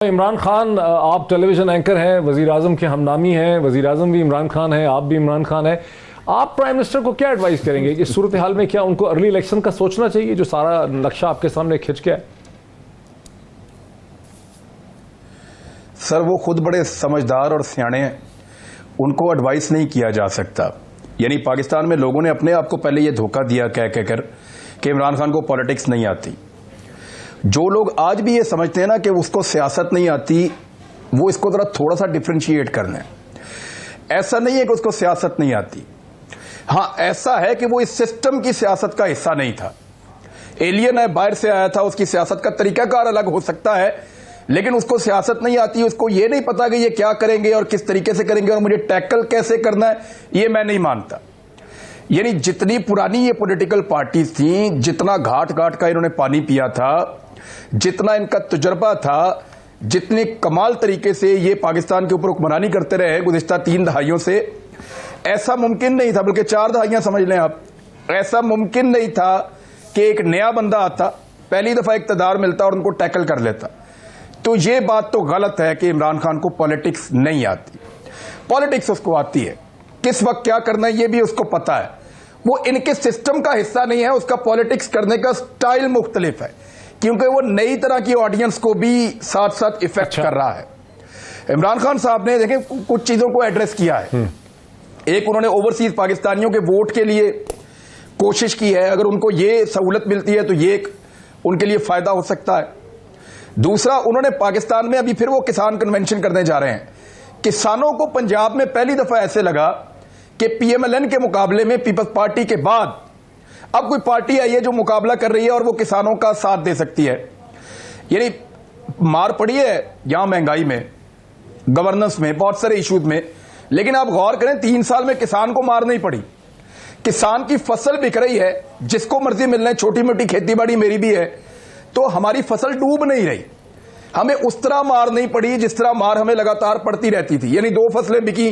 इमरान खान, आप television anchor हैं, वज़ीर आज़म के हमनामी हैं, वज़ीर आज़म भी इमरान खान है, आप भी इमरान खान है। आप प्राइम मिनिस्टर को क्या एडवाइस करेंगे इस सूरत हाल में? क्या उनको अर्ली इलेक्शन का सोचना चाहिए, जो सारा नक्शा आपके सामने खिंच गया है? सर, वो खुद बड़े समझदार और सियाणे हैं, उनको एडवाइस नहीं किया जा सकता। यानी पाकिस्तान में लोगों ने अपने आप को पहले ये धोखा दिया कह कहकर कि इमरान खान को पॉलिटिक्स नहीं आती। जो लोग आज भी ये समझते हैं ना कि उसको सियासत नहीं आती, वो इसको जरा थोड़ा सा डिफ्रेंशिएट करना है। ऐसा नहीं है कि उसको सियासत नहीं आती, हाँ ऐसा है कि वो इस सिस्टम की सियासत का हिस्सा नहीं था। एलियन है, बाहर से आया था, उसकी सियासत का तरीकाकार अलग हो सकता है, लेकिन उसको सियासत नहीं आती। उसको ये नहीं पता कि ये क्या करेंगे और किस तरीके से करेंगे और मुझे टैकल कैसे करना है, ये मैं नहीं मानता। यानी जितनी पुरानी ये पॉलिटिकल पार्टीज थी, जितना घाट घाट का इन्होंने पानी पिया था, जितना इनका तजुर्बा था, जितने कमाल तरीके से ये पाकिस्तान के ऊपर हुक्मरानी करते रहे गुज़िश्ता 3 दहाइयों से, ऐसा मुमकिन नहीं था, बल्कि 4 दहाइयां समझ लें आप, ऐसा मुमकिन नहीं था कि एक नया बंदा आता, पहली दफा इक्तदार मिलता और उनको टैकल कर लेता। तो ये बात तो गलत है कि इमरान खान को पॉलिटिक्स नहीं आती। पॉलिटिक्स उसको आती है, किस वक्त क्या करना है ये भी उसको पता है। वो इनके सिस्टम का हिस्सा नहीं है, उसका पॉलिटिक्स करने का स्टाइल मुख्तलिफ है, क्योंकि वो नई तरह की ऑडियंस को भी साथ साथ इफेक्ट कर रहा है। इमरान खान साहब ने देखें कुछ चीजों को एड्रेस किया है। एक, उन्होंने ओवरसीज पाकिस्तानियों के वोट के लिए कोशिश की है, अगर उनको ये सहूलत मिलती है तो ये एक उनके लिए फायदा हो सकता है। दूसरा, उन्होंने पाकिस्तान में अभी फिर वो किसान कन्वेंशन करने जा रहे हैं। किसानों को पंजाब में पहली दफा ऐसे लगा कि पीएमएलएन के मुकाबले में पीपल्स पार्टी के बाद अब कोई पार्टी आई है जो मुकाबला कर रही है और वो किसानों का साथ दे सकती है। यानी मार पड़ी है यहां महंगाई में, गवर्नेंस में, बहुत सारे इश्यूज में, लेकिन आप गौर करें 3 साल में किसान को मार नहीं पड़ी। किसान की फसल बिक रही है, जिसको मर्जी मिलना है, छोटी मोटी खेती बाड़ी मेरी भी है, तो हमारी फसल डूब नहीं रही। हमें उस तरह मार नहीं पड़ी जिस तरह मार हमें लगातार पड़ती रहती थी। यानी 2 फसलें बिकी,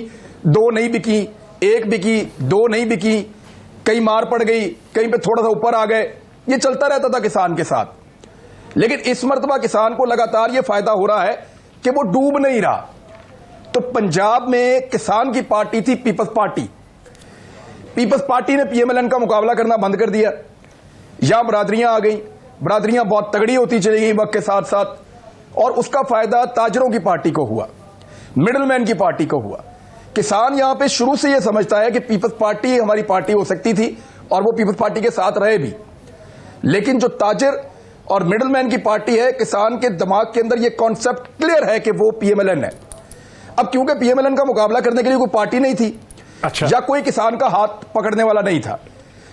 2 नहीं बिकी, 1 बिकी, 2 नहीं बिकी, कहीं मार पड़ गई, कहीं पे थोड़ा सा ऊपर आ गए, ये चलता रहता था किसान के साथ। लेकिन इस मर्तबा किसान को लगातार ये फायदा हो रहा है कि वो डूब नहीं रहा। तो पंजाब में किसान की पार्टी थी पीपल्स पार्टी। पीपल्स पार्टी ने पीएमएलएन का मुकाबला करना बंद कर दिया। यहां बरादरियां आ गई, बरादरियां बहुत तगड़ी होती चली गई वक्त के साथ साथ, और उसका फायदा ताजरों की पार्टी को हुआ, मिडलमैन की पार्टी को हुआ। किसान यहां पे शुरू से यह समझता है कि पीपल्स पार्टी हमारी पार्टी हो सकती थी, और वो पीपल्स पार्टी के साथ रहे भी। लेकिन जो ताजर और मिडलमैन की पार्टी है, किसान के दिमाग के अंदर यह कॉन्सेप्ट क्लियर है कि वो पीएमएलएन है। अब क्योंकि पीएमएलएन का मुकाबला करने के लिए कोई पार्टी नहीं थी, अच्छा, या कोई किसान का हाथ पकड़ने वाला नहीं था,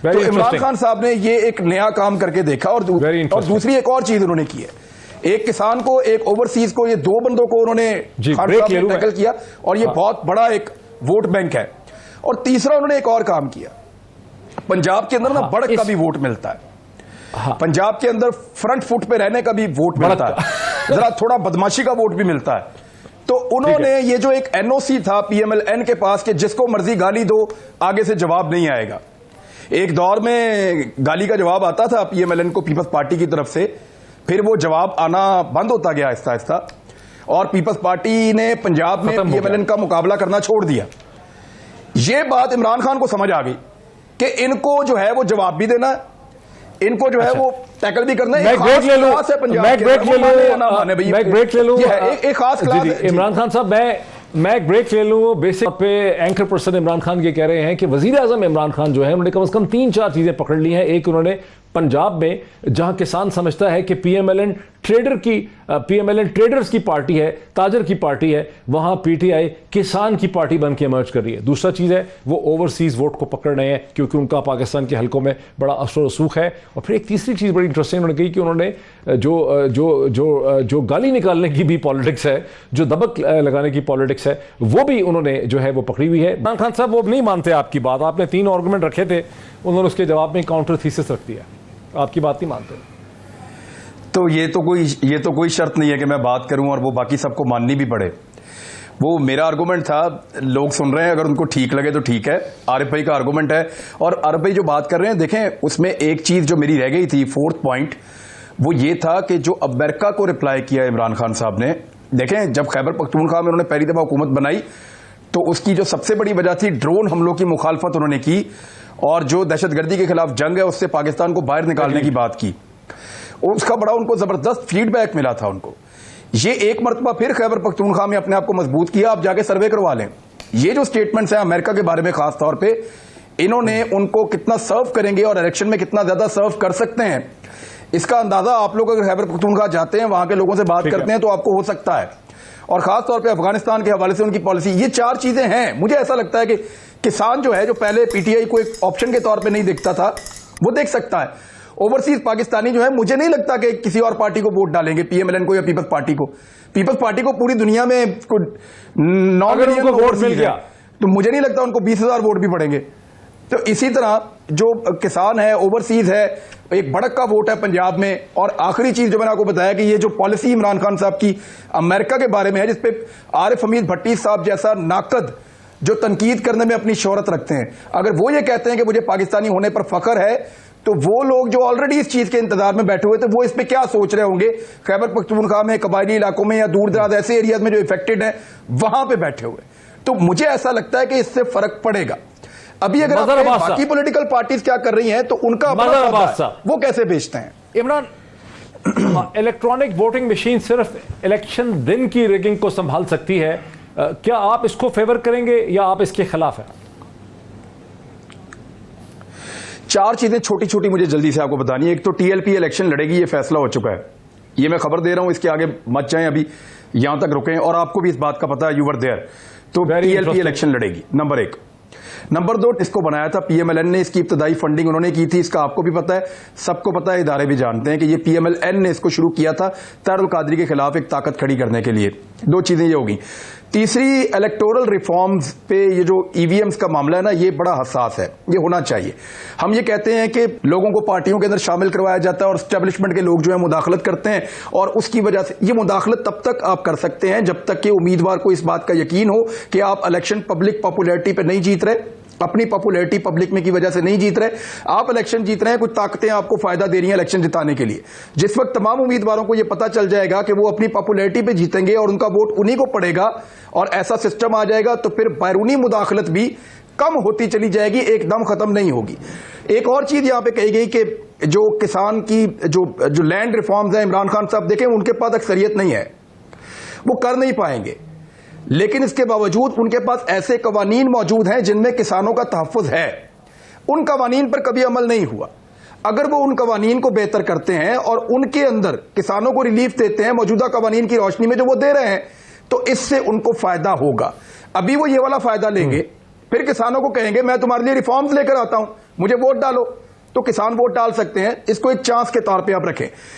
तो इमरान खान साहब ने ये एक नया काम करके देखा। और दूसरी एक और चीज उन्होंने की है, एक किसान को, एक ओवरसीज को, ये 2 बंदों को उन्होंने टैकल किया, और ये बहुत बड़ा एक वोट बैंक है। और तीसरा, उन्होंने एक और काम किया, पंजाब के अंदर ना बढ़त का भी वोट मिलता है। पंजाब के अंदर फ्रंट फुट पे रहने का भी वोट मिलता है, जरा थोड़ा बदमाशी का वोट भी मिलता है। तो उन्होंने ये जो एक एनओसी था पीएमएलएन के पास कि जिसको मर्जी गाली दो, आगे से जवाब नहीं आएगा। एक दौर में गाली का जवाब आता था पीएमएलएन को पीपल्स पार्टी की तरफ से, फिर वो जवाब आना बंद होता गया आहिस्ता आहिस्ता, और पीपल्स पार्टी ने पंजाब में पीएमएलएन का मुकाबला करना छोड़ दिया। ये बात इमरान खान को समझ आ गई कि इनको जो है वो जवाब भी देना, इनको जो है वो टैकल भी करना है। एक ब्रेक ले लूं एक खास क्लास। इमरान खान साहब, मैं एक ब्रेक ले लूं। बेसिक पे एंकर पर्सन इमरान खान ये कह रहे हैं कि वजीर आजम इमरान खान जो है, उन्होंने कम से कम 3-4 चीजें पकड़ ली हैं। एक, उन्होंने पंजाब में जहां किसान समझता है कि पीएमएलएन ट्रेडर्स की पार्टी है, ताजर की पार्टी है, वहां पीटीआई किसान की पार्टी बन के इमर्ज कर रही है। दूसरा चीज है, वो ओवरसीज वोट को पकड़ रहे हैं क्योंकि उनका पाकिस्तान के हलकों में बड़ा असर रसूख है। और फिर एक तीसरी चीज बड़ी इंटरेस्टिंग उन्होंने कही कि उन्होंने जो गाली निकालने की भी पॉलिटिक्स है, जो दबक लगाने की पॉलिटिक्स है, वो भी उन्होंने जो है वो पकड़ी हुई है। इमरान खान साहब वो नहीं मानते आपकी बात, आपने 3 आर्गुमेंट रखे थे, उन्होंने उसके जवाब में काउंटर थीसिस रख दिया, आपकी बात नहीं मानते। तो ये तो कोई शर्त नहीं है कि मैं बात करूं और वो बाकी सबको माननी भी पड़े। वो मेरा आर्गुमेंट था, लोग सुन रहे हैं, अगर उनको ठीक लगे तो ठीक है। आरिफ भाई का आर्गुमेंट है, और आरिफ भाई जो बात कर रहे हैं, देखें उसमें एक चीज जो मेरी रह गई थी, 4th पॉइंट, वो ये था कि जो अमेरिका को रिप्लाई किया इमरान खान साहब ने, देखें, जब खैबर पख्तूनख्वा में उन्होंने पहली दफा हुकूमत बनाई तो उसकी जो सबसे बड़ी वजह थी ड्रोन हमलों की मुखालफत उन्होंने की और जो दहशतगर्दी के खिलाफ जंग है उससे पाकिस्तान को बाहर निकालने की बात की। उसका बड़ा उनको जबरदस्त फीडबैक मिला था उनको। ये एक मरतबा फिर खैबर पख्तूनख्वा में अपने आप को मजबूत किया। आप जाके सर्वे करवा लें, ये जो स्टेटमेंट्स हैं अमेरिका के बारे में खास तौर पे, इन्होंने उनको कितना सर्व करेंगे और इलेक्शन में कितना ज्यादा सर्व कर सकते हैं, इसका अंदाजा आप लोग अगर खैबर पख्तूनख्वा जाते हैं, वहां के लोगों से बात करते हैं तो आपको हो सकता है। और खास तौर पे अफगानिस्तान के हवाले से उनकी पॉलिसी, ये चार चीजें हैं। मुझे ऐसा लगता है कि किसान जो है, जो पहले पीटीआई को एक ऑप्शन के तौर पे नहीं दिखता था, वो देख सकता है। ओवरसीज पाकिस्तानी जो है, मुझे नहीं लगता कि किसी और पार्टी को वोट डालेंगे, पीएमएलएन को या पीपल्स पार्टी को। पीपल्स पार्टी को पूरी दुनिया में 9 मिलियन वोट मिल गया तो मुझे नहीं लगता उनको 20,000 वोट भी पड़ेंगे। तो इसी तरह जो किसान है, ओवरसीज है, एक भड़क का वोट है पंजाब में। और आखिरी चीज जो मैंने आपको बताया कि ये जो पॉलिसी इमरान खान साहब की अमेरिका के बारे में है, जिसपे आरिफ हमीद भट्टी साहब जैसा नाकद जो तनकीद करने में अपनी शोहरत रखते हैं, अगर वो ये कहते हैं कि मुझे पाकिस्तानी होने पर फख्र है, तो वो लोग जो ऑलरेडी इस चीज के इंतजार में बैठे हुए थे, वो इस पे क्या सोच रहे होंगे खैबर पख्तूनख्वा में, कबायली इलाकों में या दूर दराज ऐसे एरियाज में जो इफेक्टेड है, वहां पे बैठे हुए। तो मुझे ऐसा लगता है कि इससे फर्क पड़ेगा। अभी अगर आप बाकी पॉलिटिकल पार्टीज क्या कर रही हैं तो उनका वो कैसे बेचते हैं। इमरान, इलेक्ट्रॉनिक वोटिंग मशीन सिर्फ इलेक्शन दिन की रिगिंग को संभाल सकती है, क्या आप इसको फेवर करेंगे या आप इसके खिलाफ हैं? चार चीजें छोटी छोटी मुझे जल्दी से आपको बतानी है। एक तो टीएलपी इलेक्शन लड़ेगी, ये फैसला हो चुका है, ये मैं खबर दे रहा हूं, इसके आगे मत जाएं, अभी यहां तक रुकें। और आपको भी इस बात का पता है, यू वर देयर। तो टीएलपी इलेक्शन लड़ेगी, नंबर एक। नंबर दो, इसको बनाया था पीएमएलएन ने, इसकी इब्तदाई फंडिंग उन्होंने की थी, इसका आपको भी पता है, सबको पता है, इदारे भी जानते हैं कि ये पीएमएलएन ने इसको शुरू किया था तारुल कादरी के खिलाफ एक ताकत खड़ी करने के लिए। दो चीजें ये होगी। तीसरी, इलेक्टोरल रिफॉर्म्स पे ये जो ईवीएम्स का मामला है ना, ये बड़ा हसास है, ये होना चाहिए। हम ये कहते हैं कि लोगों को पार्टियों के अंदर शामिल करवाया जाता है और एस्टेब्लिशमेंट के लोग जो है मुदाखलत करते हैं, और उसकी वजह से ये मुदाखलत तब तक आप कर सकते हैं जब तक कि उम्मीदवार को इस बात का यकीन हो कि आप इलेक्शन पब्लिक पॉपुलैरिटी पे नहीं जीत रहे, अपनी पॉपुलैरिटी पब्लिक में की वजह से नहीं जीत रहे, आप इलेक्शन जीत रहे हैं, कुछ ताकतें आपको फायदा दे रही हैं इलेक्शन जिताने के लिए। जिस वक्त तमाम उम्मीदवारों को यह पता चल जाएगा कि वो अपनी पॉपुलैरिटी पे जीतेंगे और उनका वोट उन्हीं को पड़ेगा और ऐसा सिस्टम आ जाएगा, तो फिर बैरूनी मुदाखलत भी कम होती चली जाएगी, एकदम खत्म नहीं होगी। एक और चीज यहां पे कही गई कि जो किसान की जो लैंड रिफॉर्म्स है, इमरान खान साहब देखें उनके पास अक्सरियत नहीं है, वो कर नहीं पाएंगे, लेकिन इसके बावजूद उनके पास ऐसे कवानीन मौजूद हैं जिनमें किसानों का तहफ्फुज है। उन कवानीन पर कभी अमल नहीं हुआ। अगर वो उन कवानीन को बेहतर करते हैं और उनके अंदर किसानों को रिलीफ देते हैं मौजूदा कवानीन की रोशनी में जो वो दे रहे हैं, तो इससे उनको फायदा होगा। अभी वो ये वाला फायदा लेंगे, फिर किसानों को कहेंगे मैं तुम्हारे लिए रिफॉर्म्स लेकर आता हूं, मुझे वोट डालो, तो किसान वोट डाल सकते हैं। इसको एक चांस के तौर पे आप रखें।